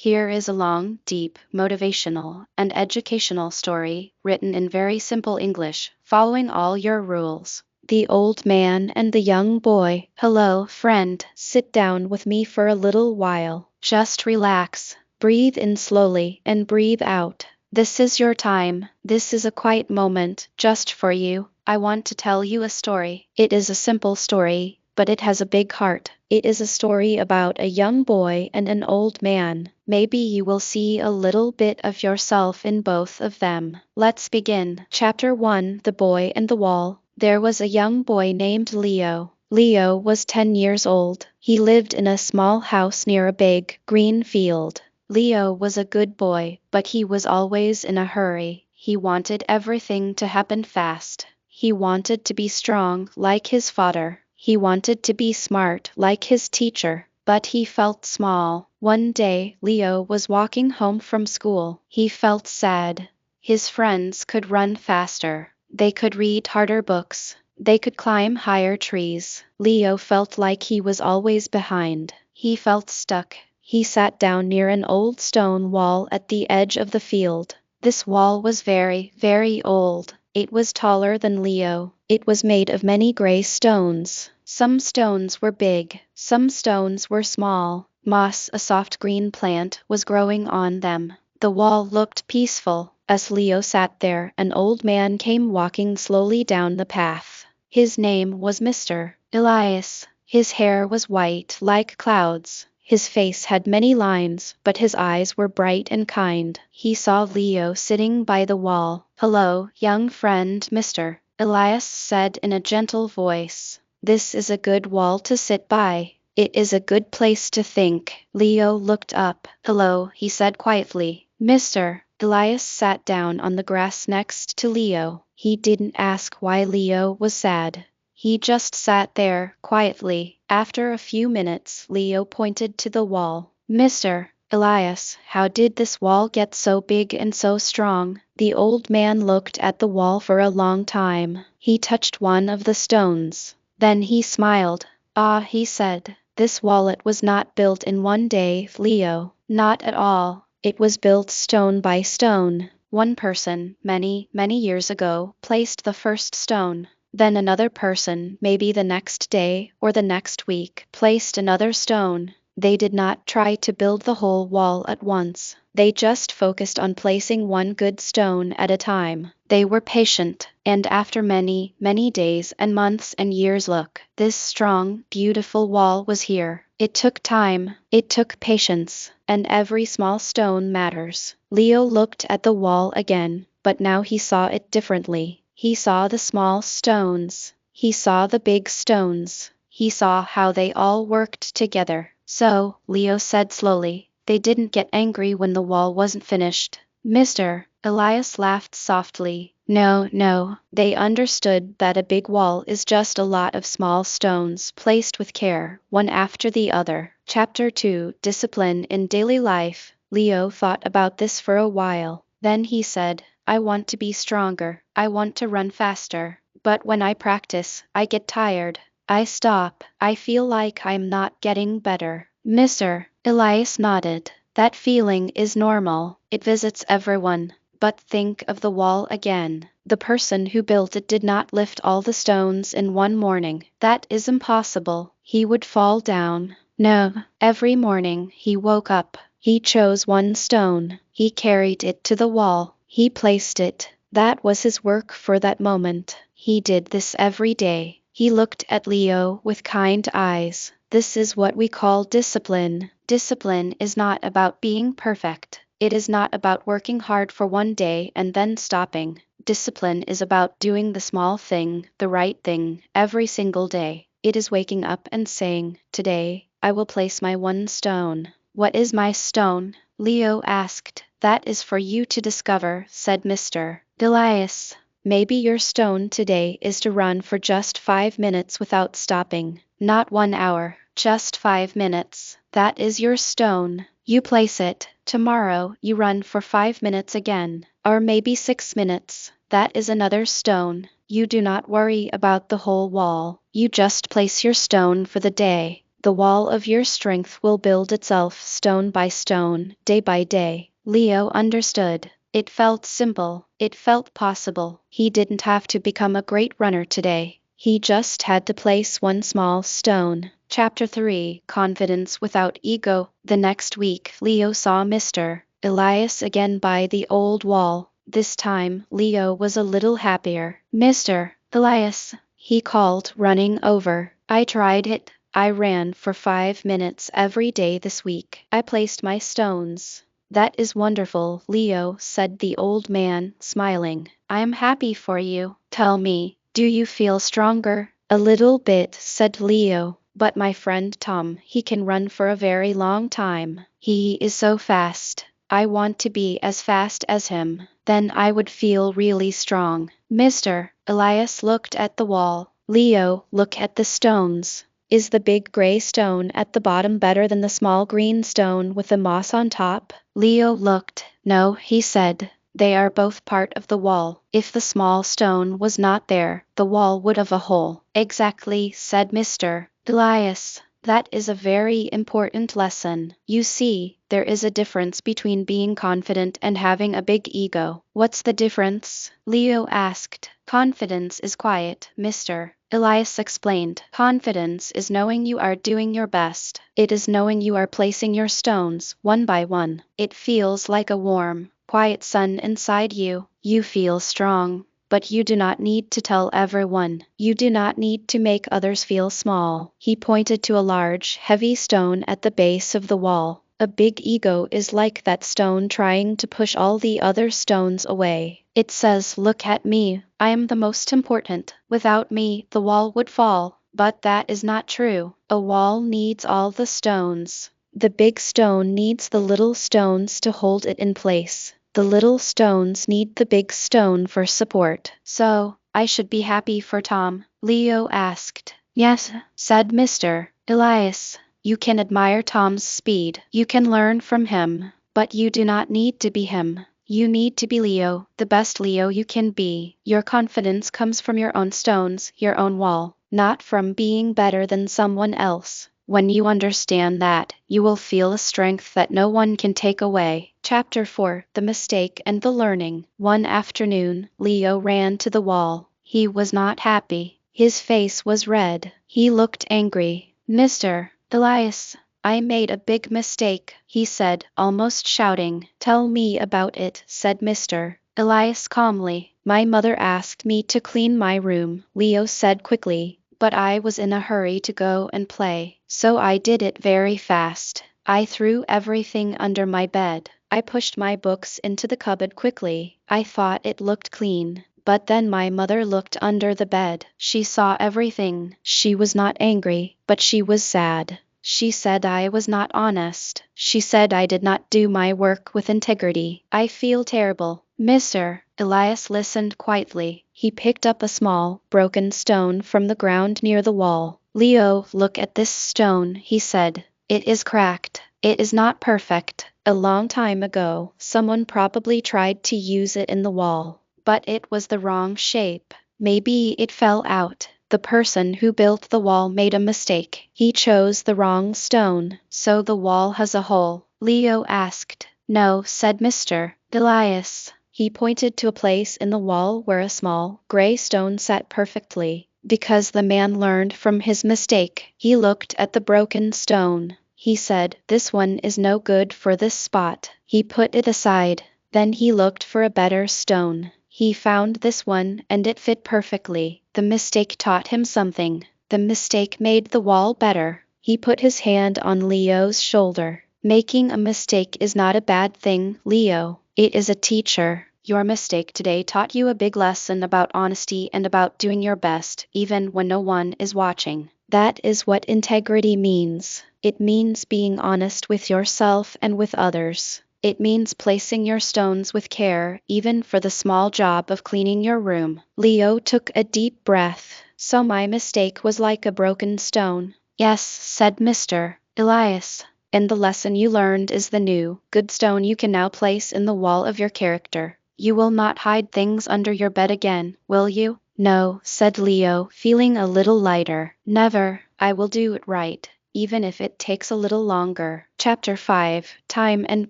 Here is a long, deep, motivational, and educational story, written in very simple English, following all your rules. The old man and the young boy. Hello, friend, sit down with me for a little while. Just relax, breathe in slowly and breathe out. This is your time. This is a quiet moment, just for you. I want to tell you a story. It is a simple story, but it has a big heart. It is a story about a young boy and an old man. Maybe you will see a little bit of yourself in both of them. Let's begin. Chapter 1: The Boy and the Wall. There was a young boy named Leo. Leo was 10 years old. He lived in a small house near a big, green field. Leo was a good boy, but he was always in a hurry. He wanted everything to happen fast. He wanted to be strong like his father. He wanted to be smart like his teacher, but he felt small. One day, Leo was walking home from school. He felt sad. His friends could run faster. They could read harder books. They could climb higher trees. Leo felt like he was always behind. He felt stuck. He sat down near an old stone wall at the edge of the field. This wall was very, very old. It was taller than Leo. It was made of many gray stones. Some stones were big, some stones were small. Moss, a soft green plant, was growing on them. The wall looked peaceful. As Leo sat there, an old man came walking slowly down the path. His name was Mr. Elias. His hair was white like clouds. His face had many lines, but his eyes were bright and kind. He saw Leo sitting by the wall. "Hello, young friend," Mr. Elias said in a gentle voice. "This is a good wall to sit by. It is a good place to think." Leo looked up. "Hello," he said quietly. Mr. Elias sat down on the grass next to Leo. He didn't ask why Leo was sad. He just sat there, quietly. After a few minutes, Leo pointed to the wall. "Mr. Elias, how did this wall get so big and so strong?" The old man looked at the wall for a long time. He touched one of the stones. Then he smiled. "Ah," he said, "this wallet was not built in one day, Leo. Not at all. It was built stone by stone. One person, many, many years ago, placed the first stone. Then another person, maybe the next day or the next week, placed another stone. They did not try to build the whole wall at once. They just focused on placing one good stone at a time. They were patient, and after many, many days and months and years, look, this strong, beautiful wall was here. It took time, it took patience, and every small stone matters." Leo looked at the wall again, but now he saw it differently. He saw the small stones. He saw the big stones. He saw how they all worked together. "So," Leo said slowly, "they didn't get angry when the wall wasn't finished." Mr. Elias laughed softly. "No, no. They understood that a big wall is just a lot of small stones placed with care, one after the other." Chapter 2: Discipline in Daily Life. Leo thought about this for a while. Then he said, "I want to be stronger. I want to run faster. But when I practice, I get tired. I stop. I feel like I'm not getting better." Mr. Elias nodded. "That feeling is normal. It visits everyone. But think of the wall again. The person who built it did not lift all the stones in one morning. That is impossible. He would fall down. No, every morning he woke up. He chose one stone. He carried it to the wall. He placed it. That was his work for that moment. He did this every day." He looked at Leo with kind eyes. "This is what we call discipline. Discipline is not about being perfect. It is not about working hard for one day and then stopping. Discipline is about doing the small thing, the right thing, every single day. It is waking up and saying, 'Today, I will place my one stone.'" "What is my stone?" Leo asked. "That is for you to discover," said Mr. Elias. "Maybe your stone today is to run for just 5 minutes without stopping. Not 1 hour, just 5 minutes. That is your stone. You place it. Tomorrow you run for 5 minutes again. Or maybe 6 minutes. That is another stone. You do not worry about the whole wall. You just place your stone for the day. The wall of your strength will build itself stone by stone, day by day. Leo understood. It felt simple. It felt possible. He didn't have to become a great runner today. He just had to place one small stone. Chapter 3, Confidence Without Ego. The next week, Leo saw Mr. Elias again by the old wall. This time, Leo was a little happier. Mr. Elias, he called, running over. I tried it. I ran for 5 minutes every day this week. I placed my stones. That is wonderful, Leo, said the old man, smiling. I am happy for you. Tell me, do you feel stronger? A little bit, said Leo. But my friend Tom, he can run for a very long time. He is so fast. I want to be as fast as him. Then I would feel really strong. Mr. Elias looked at the wall. Leo, look at the stones. Is the big gray stone at the bottom better than the small green stone with the moss on top? Leo looked. No, he said. They are both part of the wall. If the small stone was not there, the wall would have a hole. Exactly, said Mr. Elias. That is a very important lesson. You see, there is a difference between being confident and having a big ego. What's the difference? Leo asked. Confidence is quiet, Mr. Elias explained. Confidence is knowing you are doing your best. It is knowing you are placing your stones, one by one. It feels like a warm, quiet sun inside you. You feel strong. But you do not need to tell everyone. You do not need to make others feel small. He pointed to a large, heavy stone at the base of the wall. A big ego is like that stone trying to push all the other stones away. It says, look at me, I am the most important. Without me, the wall would fall. But that is not true. A wall needs all the stones. The big stone needs the little stones to hold it in place. The little stones need the big stone for support. So, I should be happy for Tom? Leo asked. Yes, said Mr. Elias. You can admire Tom's speed. You can learn from him. But you do not need to be him. You need to be Leo, the best Leo you can be. Your confidence comes from your own stones, your own wall, not from being better than someone else. When you understand that, you will feel a strength that no one can take away. Chapter 4, The Mistake and the Learning. One afternoon, Leo ran to the wall. He was not happy. His face was red. He looked angry. Mr. Elias, I made a big mistake, he said, almost shouting. Tell me about it, said Mr. Elias calmly. My mother asked me to clean my room, Leo said quickly. But I was in a hurry to go and play, so I did it very fast. I threw everything under my bed. I pushed my books into the cupboard quickly. I thought it looked clean. But then my mother looked under the bed. She saw everything. She was not angry, but she was sad. She said I was not honest. She said I did not do my work with integrity. I feel terrible. Mr. Elias listened quietly. He picked up a small, broken stone from the ground near the wall. Leo, look at this stone, he said. It is cracked. It is not perfect. A long time ago, someone probably tried to use it in the wall. But it was the wrong shape. Maybe it fell out. The person who built the wall made a mistake. He chose the wrong stone, so the wall has a hole. Leo asked. No, said Mr. Elias. He pointed to a place in the wall where a small, gray stone sat perfectly. Because the man learned from his mistake, he looked at the broken stone. He said, this one is no good for this spot. He put it aside. Then he looked for a better stone. He found this one, and it fit perfectly. The mistake taught him something. The mistake made the wall better. He put his hand on Leo's shoulder. Making a mistake is not a bad thing, Leo. It is a teacher. Your mistake today taught you a big lesson about honesty and about doing your best, even when no one is watching. That is what integrity means. It means being honest with yourself and with others. It means placing your stones with care, even for the small job of cleaning your room. Leo took a deep breath. So my mistake was like a broken stone. Yes, said Mr. Elias. And the lesson you learned is the new, good stone you can now place in the wall of your character. You will not hide things under your bed again, will you? No, said Leo, feeling a little lighter. Never. I will do it right. even if it takes a little longer. Chapter 5, Time and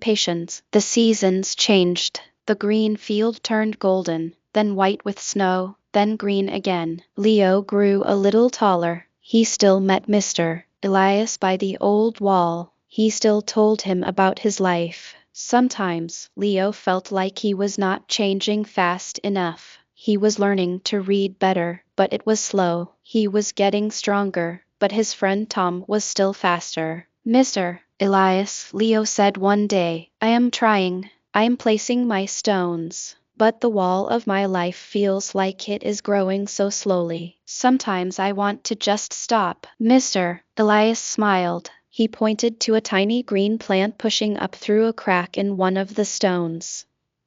Patience. The seasons changed. The green field turned golden, then white with snow, then green again. Leo grew a little taller. He still met Mr. Elias by the old wall. He still told him about his life. Sometimes Leo felt like he was not changing fast enough. He was learning to read better, but it was slow. He was getting stronger, but his friend Tom was still faster. Mr. Elias, Leo said one day, I am trying. I am placing my stones, but the wall of my life feels like it is growing so slowly. Sometimes I want to just stop. Mr. Elias smiled. He pointed to a tiny green plant pushing up through a crack in one of the stones.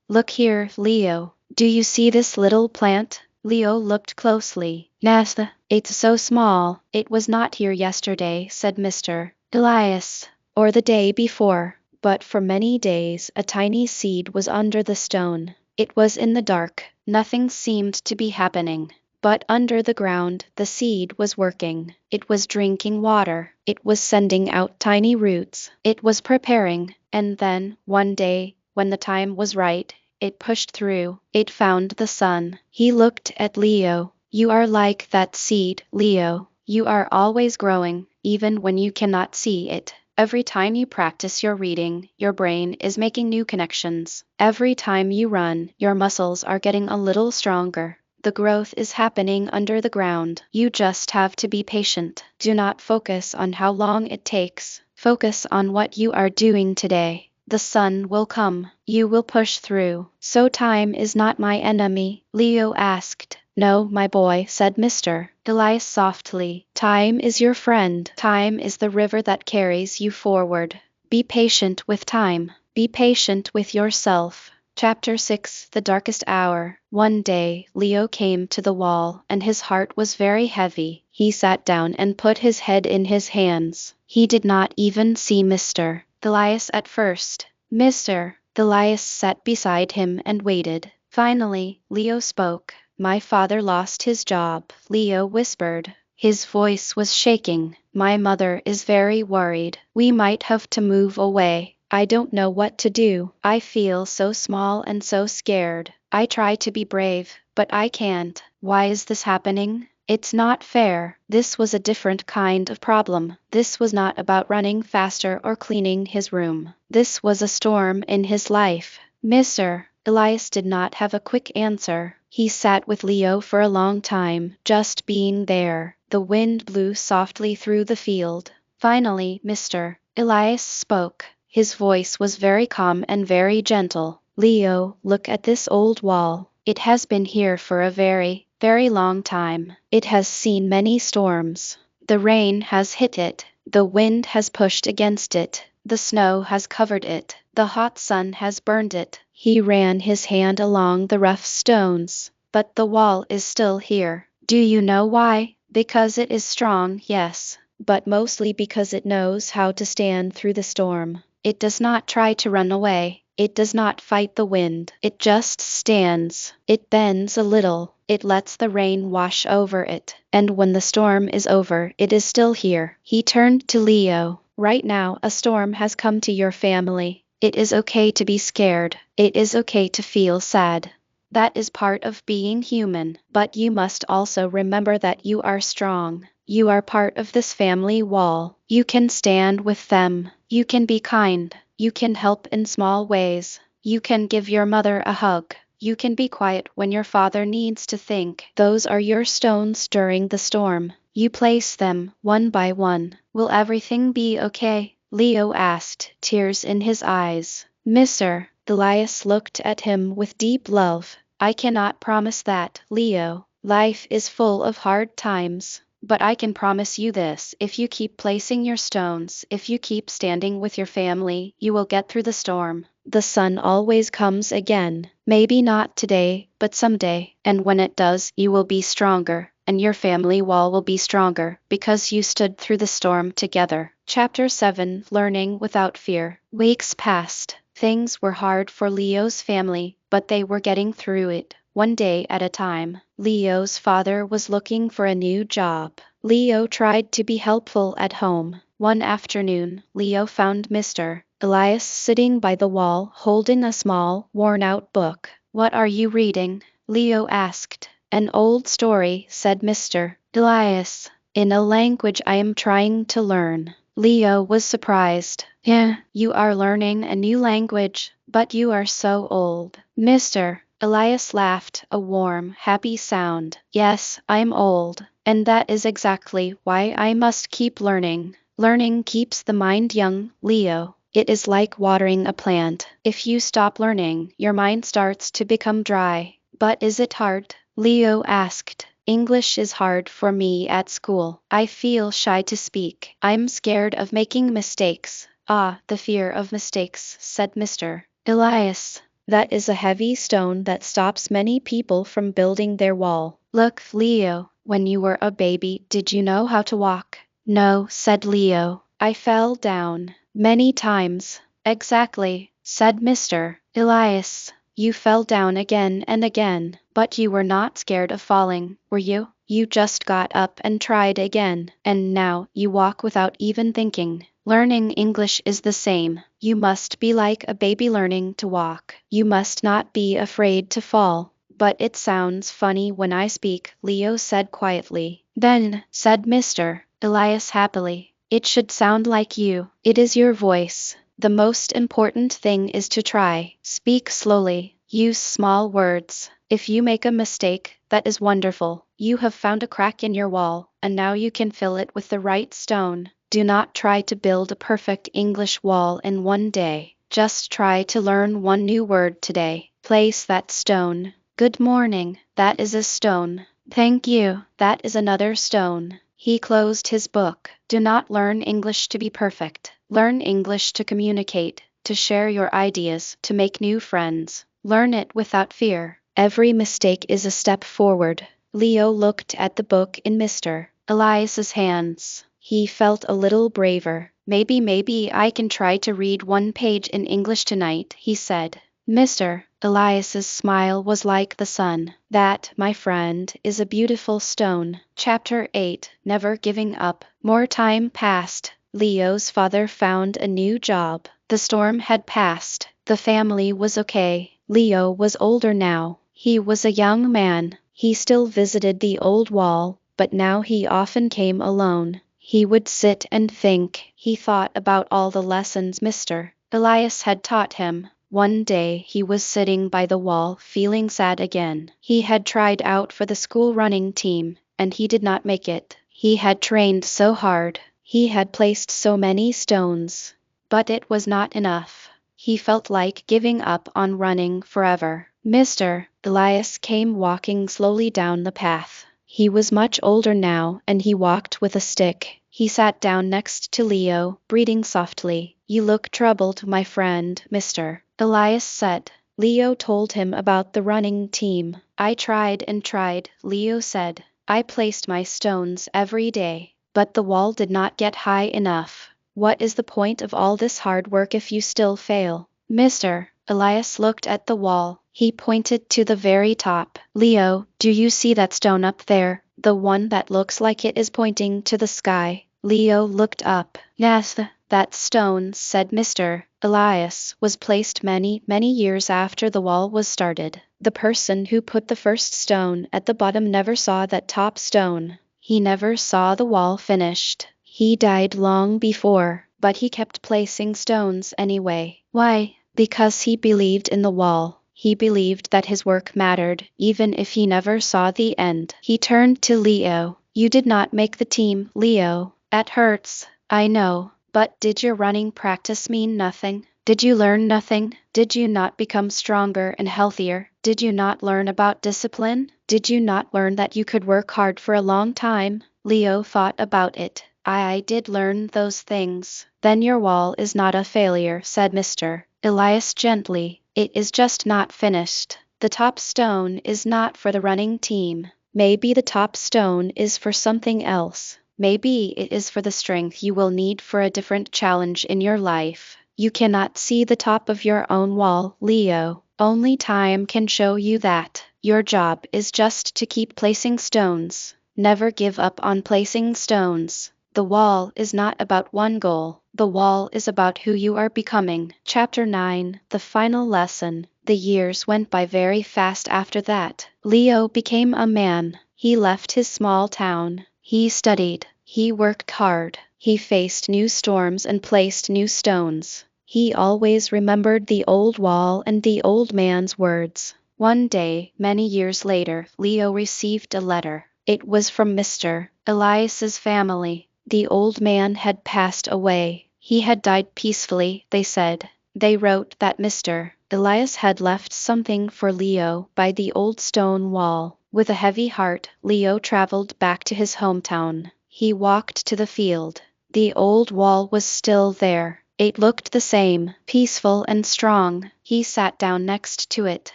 Look here, Leo. Do you see this little plant? Leo looked closely. Nasta, it's so small. It was not here yesterday, said Mr. Elias, or the day before. But for many days a tiny seed was under the stone. It was in the dark. Nothing seemed to be happening. But under the ground, the seed was working. It was drinking water. It was sending out tiny roots. It was preparing. And then, one day, when the time was right, it pushed through. It found the sun. He looked at Leo. You are like that seed, Leo. You are always growing, even when you cannot see it. Every time you practice your reading, your brain is making new connections. Every time you run, your muscles are getting a little stronger. The growth is happening under the ground. You just have to be patient. Do not focus on how long it takes. Focus on what you are doing today. The sun will come. You will push through. So time is not my enemy? Leo asked. No, my boy, said Mr. Elias softly. Time is your friend. Time is the river that carries you forward. Be patient with time. Be patient with yourself. Chapter 6, The Darkest Hour. One day, Leo came to the wall, and his heart was very heavy. He sat down and put his head in his hands. He did not even see Mr. Elias at first. Mr. Elias sat beside him and waited. Finally, Leo spoke. My father lost his job, Leo whispered. His voice was shaking. My mother is very worried. We might have to move away. I don't know what to do. I feel so small and so scared. I try to be brave, but I can't. Why is this happening? It's not fair. This was a different kind of problem. This was not about running faster or cleaning his room. This was a storm in his life. Mr. Elias did not have a quick answer. He sat with Leo for a long time, just being there. The wind blew softly through the field. Finally, Mr. Elias spoke. His voice was very calm and very gentle. Leo, look at this old wall. It has been here for a very, very long time. It has seen many storms. The rain has hit it. The wind has pushed against it. The snow has covered it. The hot sun has burned it. He ran his hand along the rough stones. But the wall is still here. Do you know why? Because it is strong, yes, but mostly because it knows how to stand through the storm. It does not try to run away. It does not fight the wind. It just stands. It bends a little. It lets the rain wash over it. And when the storm is over, it is still here. He turned to Leo. Right now, a storm has come to your family. It is okay to be scared. It is okay to feel sad. That is part of being human. But you must also remember that you are strong. You are part of this family wall. You can stand with them. You can be kind. You can help in small ways. You can give your mother a hug. You can be quiet when your father needs to think. Those are your stones during the storm. You place them, one by one. Will everything be okay? Leo asked, tears in his eyes. Mr. Elias looked at him with deep love. I cannot promise that, Leo. Life is full of hard times. But I can promise you this, if you keep placing your stones, if you keep standing with your family, you will get through the storm. The sun always comes again. Maybe not today, but someday. And when it does, you will be stronger, and your family wall will be stronger, because you stood through the storm together. Chapter 7, Learning Without Fear. Weeks passed. Things were hard for Leo's family, but they were getting through it. One day at a time. Leo's father was looking for a new job. Leo tried to be helpful at home. One afternoon, Leo found Mr. Elias sitting by the wall holding a small, worn-out book. What are you reading? Leo asked. An old story, said Mr. Elias, in a language I am trying to learn. Leo was surprised. Yeah, you are learning a new language, but you are so old. Mr. Elias laughed, a warm, happy sound. Yes, I'm old, and that is exactly why I must keep learning. Learning keeps the mind young, Leo. It is like watering a plant. If you stop learning, your mind starts to become dry. But is it hard? Leo asked. English is hard for me at school. I feel shy to speak. I'm scared of making mistakes. Ah, the fear of mistakes, said Mr. Elias. That is a heavy stone that stops many people from building their wall. Look, Leo, when you were a baby, did you know how to walk? No, said Leo. I fell down many times. Exactly, said Mr. Elias. You fell down again and again, but you were not scared of falling, were you? You just got up and tried again, and now you walk without even thinking. Learning English is the same. You must be like a baby learning to walk. You must not be afraid to fall. But it sounds funny when I speak, Leo said quietly. Then, said Mr. Elias happily, it should sound like you. It is your voice. The most important thing is to try. Speak slowly. Use small words. If you make a mistake, that is wonderful. You have found a crack in your wall, and now you can fill it with the right stone. Do not try to build a perfect English wall in one day. Just try to learn one new word today. Place that stone. Good morning. That is a stone. Thank you. That is another stone. He closed his book. Do not learn English to be perfect. Learn English to communicate, to share your ideas, to make new friends. Learn it without fear. Every mistake is a step forward. Leo looked at the book in Mr. Elias's hands. He felt a little braver. Maybe I can try to read one page in English tonight, he said. Mr. Elias's smile was like the sun. That, my friend, is a beautiful stone. Chapter 8, Never Giving Up. More time passed. Leo's father found a new job. The storm had passed. The family was okay. Leo was older now. He was a young man. He still visited the old wall, but now he often came alone. He would sit and think. He thought about all the lessons Mr. Elias had taught him. One day he was sitting by the wall feeling sad again. He had tried out for the school running team, and he did not make it. He had trained so hard. He had placed so many stones. But it was not enough. He felt like giving up on running forever. Mr. Elias came walking slowly down the path. He was much older now, and he walked with a stick. He sat down next to Leo, breathing softly. You look troubled, my friend, Mr. Elias said. Leo told him about the running team. I tried and tried, Leo said. I placed my stones every day, but the wall did not get high enough. What is the point of all this hard work if you still fail? Mr. Elias looked at the wall. He pointed to the very top. Leo, do you see that stone up there? The one that looks like it is pointing to the sky. Leo looked up. Yes, that stone, said Mr. Elias, was placed many years after the wall was started. The person who put the first stone at the bottom never saw that top stone. He never saw the wall finished. He died long before, but he kept placing stones anyway. Why? Because he believed in the wall. He believed that his work mattered, even if he never saw the end. He turned to Leo. You did not make the team, Leo. That hurts. I know. But did your running practice mean nothing? Did you learn nothing? Did you not become stronger and healthier? Did you not learn about discipline? Did you not learn that you could work hard for a long time? Leo thought about it. I did learn those things. Then your wall is not a failure, said Mr. Elias gently. It is just not finished. The top stone is not for the running team. Maybe the top stone is for something else. Maybe it is for the strength you will need for a different challenge in your life. You cannot see the top of your own wall, Leo. Only time can show you that. Your job is just to keep placing stones. Never give up on placing stones. The The wall is not about one goal. The wall is about who you are becoming. Chapter 9, The Final Lesson. The years went by very fast after that. Leo became a man. He left his small town. He studied. He worked hard. He faced new storms and placed new stones. He always remembered the old wall and the old man's words. One day, many years later, Leo received a letter. It was from Mr. Elias's family. The old man had passed away. He had died peacefully, they said. They wrote that Mr. Elias had left something for Leo by the old stone wall. With a heavy heart, Leo traveled back to his hometown. He walked to the field. The old wall was still there. It looked the same, peaceful and strong. He sat down next to it.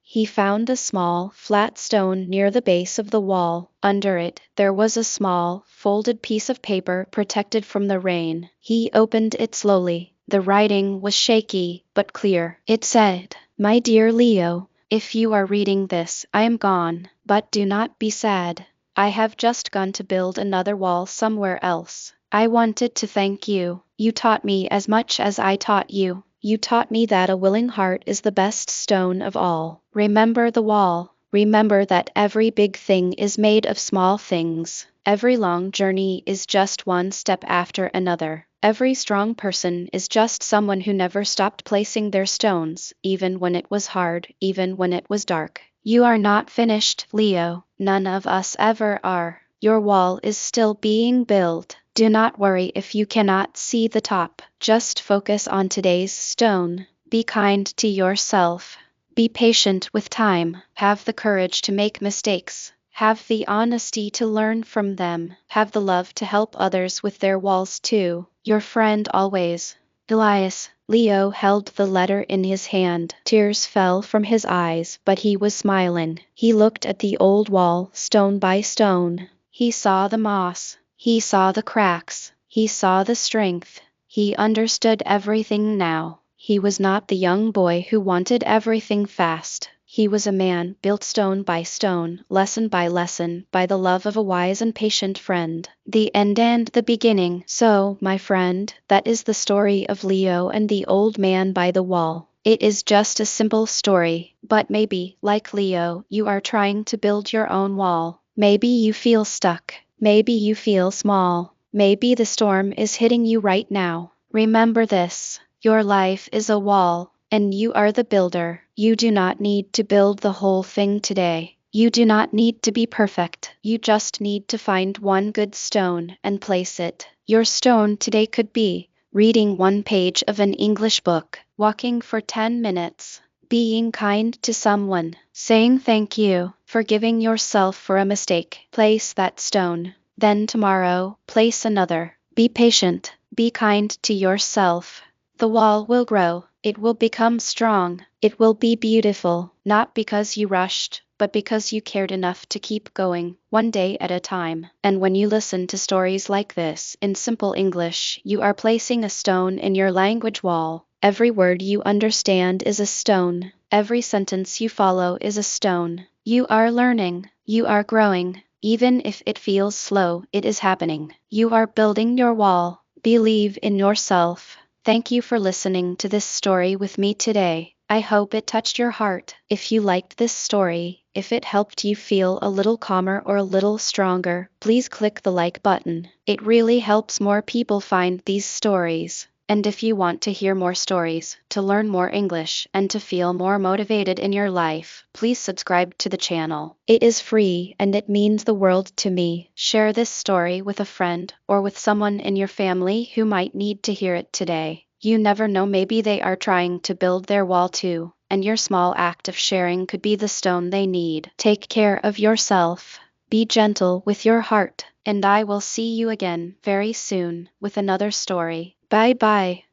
He found a small, flat stone near the base of the wall. Under it, there was a small, folded piece of paper protected from the rain. He opened it slowly. The writing was shaky, but clear. It said, "My dear Leo, if you are reading this, I am gone, but do not be sad. I have just gone to build another wall somewhere else. I wanted to thank you. You taught me as much as I taught you. You taught me that a willing heart is the best stone of all. Remember the wall. Remember that every big thing is made of small things. Every long journey is just one step after another. Every strong person is just someone who never stopped placing their stones, even when it was hard, even when it was dark. You are not finished, Leo. None of us ever are. Your wall is still being built. Do not worry if you cannot see the top. Just focus on today's stone. Be kind to yourself. Be patient with time. Have the courage to make mistakes. Have the honesty to learn from them. Have the love to help others with their walls too. Your friend always, Elias." Leo held the letter in his hand. Tears fell from his eyes, but he was smiling. He looked at the old wall, stone by stone. He saw the moss. He saw the cracks. He saw the strength. He understood everything now. He was not the young boy who wanted everything fast. He was a man built stone by stone, lesson by lesson, by the love of a wise and patient friend. The end and the beginning. So, my friend, that is the story of Leo and the old man by the wall. It is just a simple story, but maybe, like Leo, you are trying to build your own wall. Maybe you feel stuck. Maybe you feel small. Maybe the storm is hitting you right now. Remember this. Your life is a wall, and you are the builder. You do not need to build the whole thing today. You do not need to be perfect. You just need to find one good stone and place it. Your stone today could be reading one page of an English book, walking for 10 minutes, being kind to someone, saying thank you, forgiving yourself for a mistake. Place that stone. Then tomorrow, place another. Be patient. Be kind to yourself. The wall will grow. It will become strong. It will be beautiful, not because you rushed, but because you cared enough to keep going, one day at a time. And when you listen to stories like this in simple English, you are placing a stone in your language wall. Every word you understand is a stone. Every sentence you follow is a stone. You are learning. You are growing. Even if it feels slow, it is happening. You are building your wall. Believe in yourself. Thank you for listening to this story with me today. I hope it touched your heart. If you liked this story, if it helped you feel a little calmer or a little stronger, please click the like button. It really helps more people find these stories. And if you want to hear more stories, to learn more English, and to feel more motivated in your life, please subscribe to the channel. It is free and it means the world to me. Share this story with a friend or with someone in your family who might need to hear it today. You never know, maybe they are trying to build their wall too, and your small act of sharing could be the stone they need. Take care of yourself. Be gentle with your heart, and I will see you again very soon with another story. Bye bye.